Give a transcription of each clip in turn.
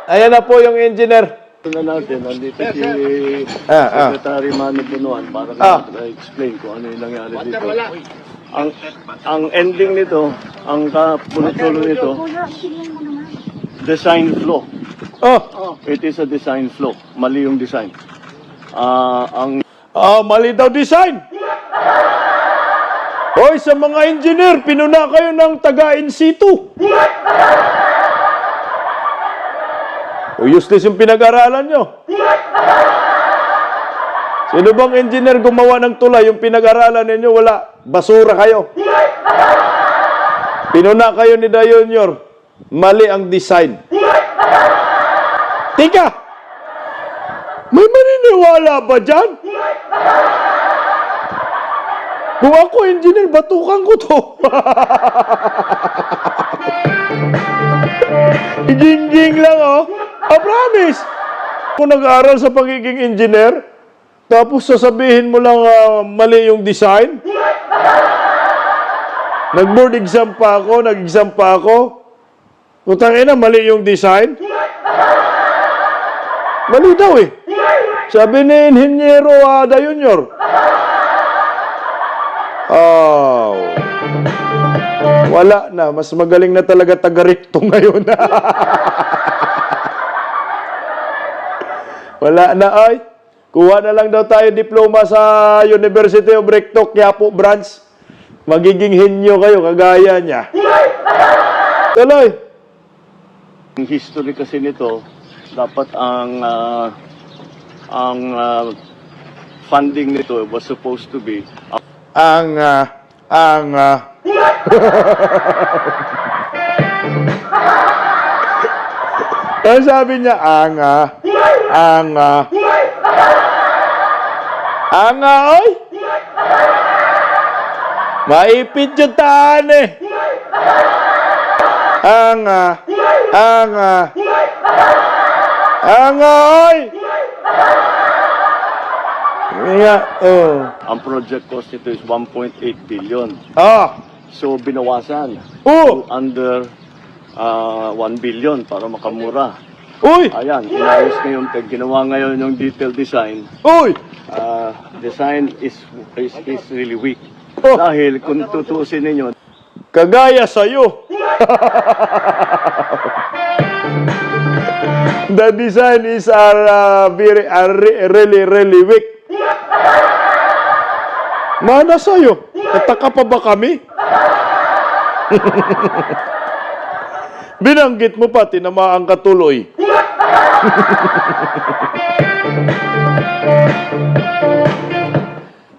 Ayan na po yung engineer. Na natin, nandito si Secretary Manu Bunuan para explain kung ano yung nangyari dito. Ang ending nito, ang kapulo nito, design flaw. It is a design flaw. Mali yung design. Mali daw design. Hoy, sa mga engineer, pinuna kayo ng taga-in situ. Useless yung pinag-aralan nyo. Sino bang engineer gumawa ng tulay? Yung pinag-aralan ninyo, wala. Basura kayo. Pinuna kayo ni Dayonyor. Mali ang design. Tika! May maniniwala ba dyan? Kung ako engineer, batukan ko to. Ging-ging lang, oh. Promise. Kung nag-aaral sa pagiging engineer, tapos sasabihin mo lang mali yung design. Nag-board exam pa ako, nag-exam pa ako. Putang ina, mali yung design. Mali daw eh. Sabi ni Inhinyero Dayonyor. Wala na. Mas magaling na talaga taga-recto ngayon. Wala na ay. Kuha na lang daw tayo diploma sa University of Recto, Quiapo branch. Magiging henyo kayo, kagaya niya. Tuloy. Ang history kasi nito, dapat ang funding nito was supposed to be Ano sabi niya? Oy! Maipit yung taan eh. Oy! Ang project cost nito is 1.8 billion. So, binawasan to under 1 billion para makamura. Uy! Ayan, inayos ngayon, ginawa ngayon yung detailed design. Uy! Design is really weak. Dahil kung tutuusin ninyo, Kagaya sa'yo. The design is really weak. Mana sa'yo? Tataka pa ba kami? Binanggit mo pa, tinamaan ka tuloy.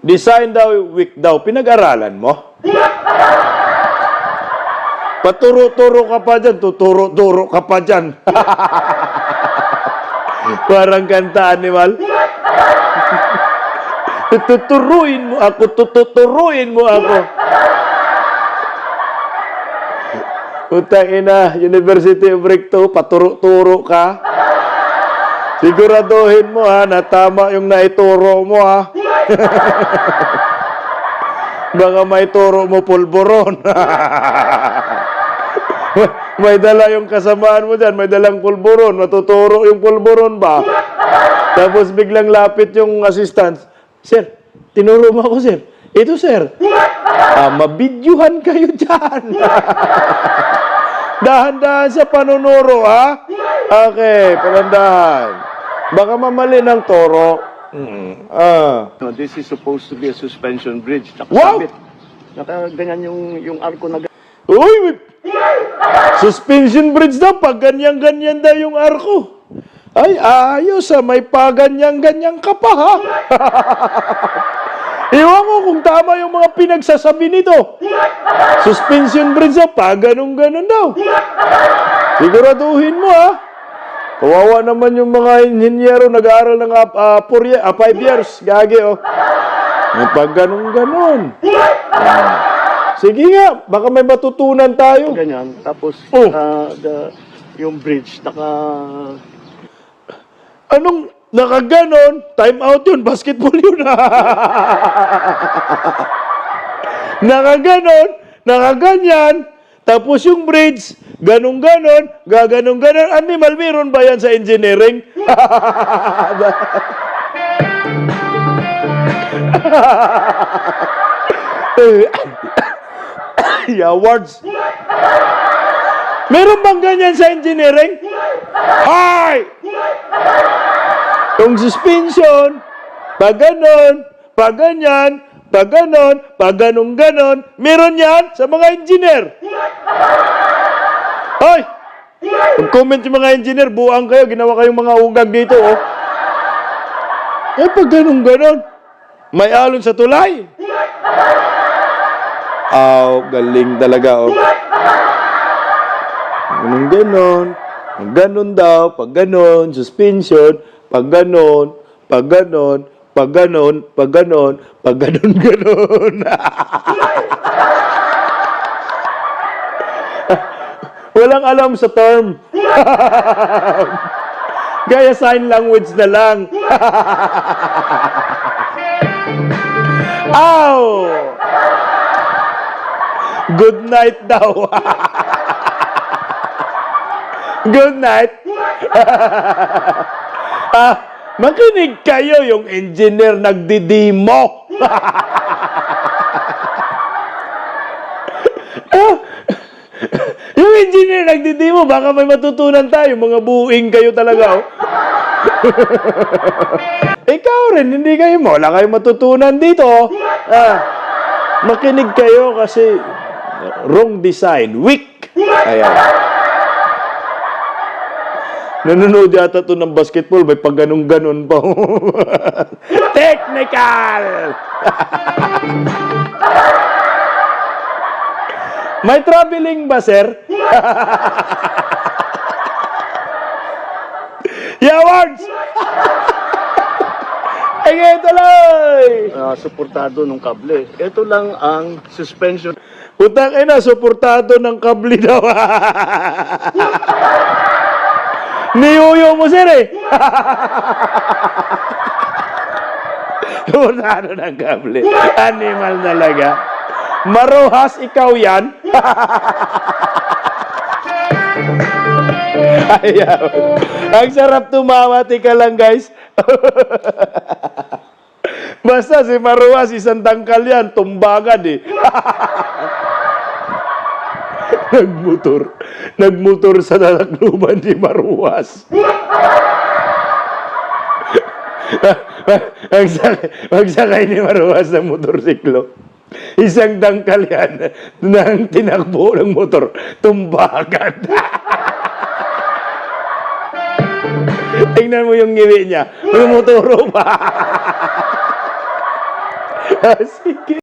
Design daw, weak daw. Pinag-aralan mo? Paturo-turo ka pa dyan, tuturo-turo ka pa dyan. Parang kanta animal. Tuturuin mo ako, tuturuin mo ako. Utang ina, University of Recto, paturo-turo ka. Siguraduhin mo ha, na tama yung naituro mo ha. Baka may turo mo pulburon. May dala yung kasamaan mo dyan, may dalang pulburon, matuturo yung pulburon ba? Tapos biglang lapit yung assistant. Sir, tinuro mo ako, sir. Ito, sir. Mabidyuhan kayo dyan. Dahan-dahan sa panunuro, ha? Okay, palandahan. Baka mamali ng toro. this is supposed to be a suspension bridge. Wow! Nakaganyan yung arko na Uy! Suspension bridge daw, pag ganyan-ganyan daw yung arko. Ay, ayos may paganyan-ganyan ka pa, ha? Iwan ko kung tama yung mga pinagsasabi nito. Suspension bridge daw, pag ganun-ganun daw. Siguraduhin mo, ha? Kawawa naman yung mga inhinyero nag-aaral ng 5 years. Gagi, oh. Pag ganun-ganun. Sige nga, baka may matutunan tayo. ganyan. Tapos, yung bridge, Anong nakaganon? Time out yun, basketball yun. Nakaganon, nakaganyan, Tapos yung bridge, ganun-ganon, gaganon-ganon. Animal, meron ba yan sa engineering? Awards. Meron bang ganyan sa engineering? Hi! Yung suspension, pag ganon, pag ganyan, pag ganon, pag ganon, meron yan sa mga engineer. Hoy! Mag-comment yung mga engineer, buang kayo, ginawa kayong mga ugag dito, oh. Eh, pag ganon, may alon sa tulay. Galing talaga, oh. Ganon daw, pag ganon, suspension, pag ganon, pag ganon, pag ganon, pag ganon, pag ganon. Walang alam sa term. Gaya sign language na lang. Ow! Good night daw. Good night. Makinig kayo, yung engineer nagdidimo. Yung engineer nagdidimo, baka may matutunan tayo. Mga buing kayo talaga, oh. Ikaw rin, hindi kayo mo. Wala kayong matutunan dito. Makinig kayo kasi wrong design. Weak. Ayan. Nanonood yata ito ng basketball, may pag ganun-ganon pa. Technical! May traveling ba, sir? Yawards! Ay, tuloy! Suportado ng kable. Ito lang ang suspension. Putang ina, suportado ng kable daw. Niyuyo mo, sir, eh. Suportado ng kable. Animal talaga. Maruhas, ikaw yan. Ayaw. Ang sarap tumawa. Tika lang, guys. Basta si Maruhas, isang tangkal yan. Tumbagan, eh. Nagmotor sa nalakluban ni Maruhas. Magsakay ni Maruhas ng motorsiklo. Isang dangkal yan nang tinakbo ng motor. Tumbagan. Tingnan mo yung ngiwi niya. Lumuturo pa. Sige.